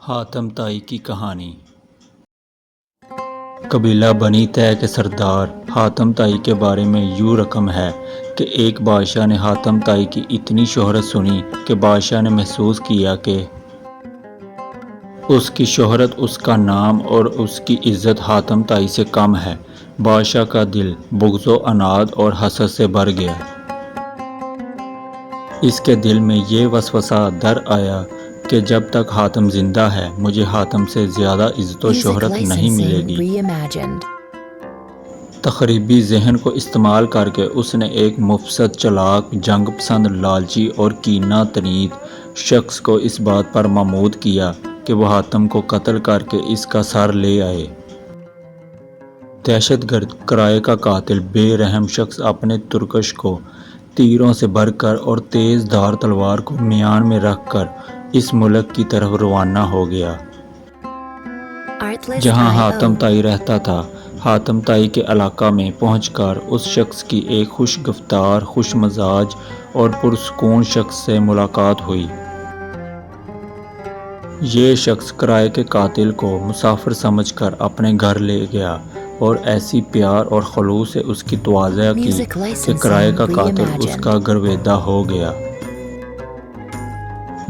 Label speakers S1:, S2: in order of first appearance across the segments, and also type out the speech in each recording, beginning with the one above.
S1: حاتم طائی کی کہانی۔ قبیلہ بنی طے کے سردار حاتم طائی کے بارے میں یوں رقم ہے کہ ایک بادشاہ نے حاتم طائی کی اتنی شہرت سنی کہ بادشاہ نے محسوس کیا کہ اس کی شہرت، اس کا نام اور اس کی عزت حاتم طائی سے کم ہے۔ بادشاہ کا دل بغض و عناد اور حسد سے بھر گیا۔ اس کے دل میں یہ وسوسہ در آیا کہ جب تک حاتم زندہ ہے مجھے حاتم سے زیادہ عزت و شہرت نہیں ملے گی۔ تخریبی ذہن کو استعمال کر کے اس نے ایک مفسد، چالاک، جنگ پسند، لالچی اور کینہ تنید شخص کو اس بات پر مامور کیا کہ وہ حاتم کو قتل کر کے اس کا سر لے آئے۔ دہشت گرد، کرائے کا قاتل، بے رحم شخص اپنے ترکش کو تیروں سے بھر کر اور تیز دھار تلوار کو میان میں رکھ کر اس ملک کی طرف روانہ ہو گیا جہاں حاتم طائی رہتا تھا۔ حاتم طائی کے علاقہ میں پہنچ کر اس شخص کی ایک خوش گفتار، خوش مزاج اور پرسکون شخص سے ملاقات ہوئی۔ یہ شخص کرائے کے قاتل کو مسافر سمجھ کر اپنے گھر لے گیا اور ایسی پیار اور خلوص سے اس کی تواضع کی کہ کرائے کا قاتل اس کا گرویدہ ہو گیا۔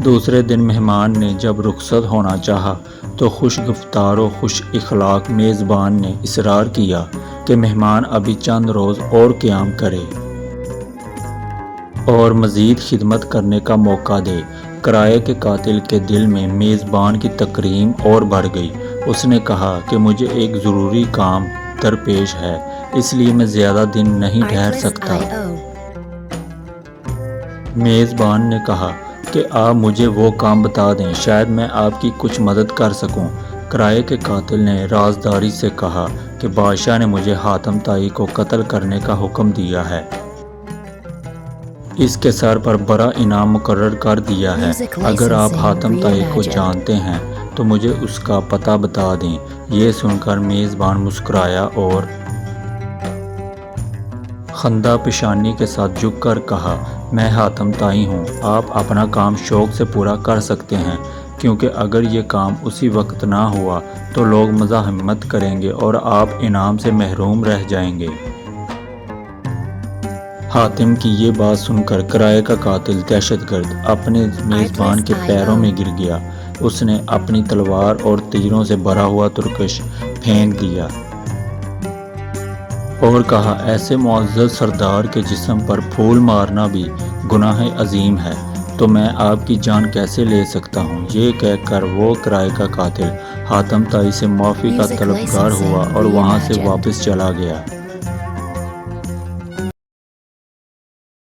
S1: دوسرے دن مہمان نے جب رخصت ہونا چاہا تو خوش گفتار و خوش اخلاق میزبان نے اصرار کیا کہ مہمان ابھی چند روز اور قیام کرے اور مزید خدمت کرنے کا موقع دے۔ کرائے کے قاتل کے دل میں میزبان کی تکریم اور بڑھ گئی۔ اس نے کہا کہ مجھے ایک ضروری کام درپیش ہے، اس لیے میں زیادہ دن نہیں ٹھہر سکتا۔ میزبان نے کہا کہ آپ مجھے وہ کام بتا دیں، شاید میں آپ کی کچھ مدد کر سکوں۔ کرائے کے قاتل نے رازداری سے کہا کہ بادشاہ نے مجھے حاتم طائی کو قتل کرنے کا حکم دیا ہے۔ اس کے سر پر بڑا انعام مقرر کر دیا ہے۔ اگر آپ حاتم طائی کو جانتے ہیں تو مجھے اس کا پتہ بتا دیں۔ یہ سن کر میزبان مسکرایا اور خندہ پیشانی کے ساتھ جھک کر کہا، میں حاتم طائی ہوں، آپ اپنا کام شوق سے پورا کر سکتے ہیں، کیونکہ اگر یہ کام اسی وقت نہ ہوا تو لوگ مزاحمت کریں گے اور آپ انعام سے محروم رہ جائیں گے۔ حاتم کی یہ بات سن کر کرائے کا قاتل دہشت گرد اپنے میزبان کے پیروں میں گر گیا۔ اس نے اپنی تلوار اور تیروں سے بھرا ہوا ترکش پھینک دیا اور کہا، ایسے معزز سردار کے جسم پر پھول مارنا بھی گناہ عظیم ہے، تو میں آپ کی جان کیسے لے سکتا ہوں؟ یہ کہہ کر وہ کرائے کا قاتل حاتم طائی سے معافی کا طلبگار ہوا اور وہاں سے واپس چلا گیا۔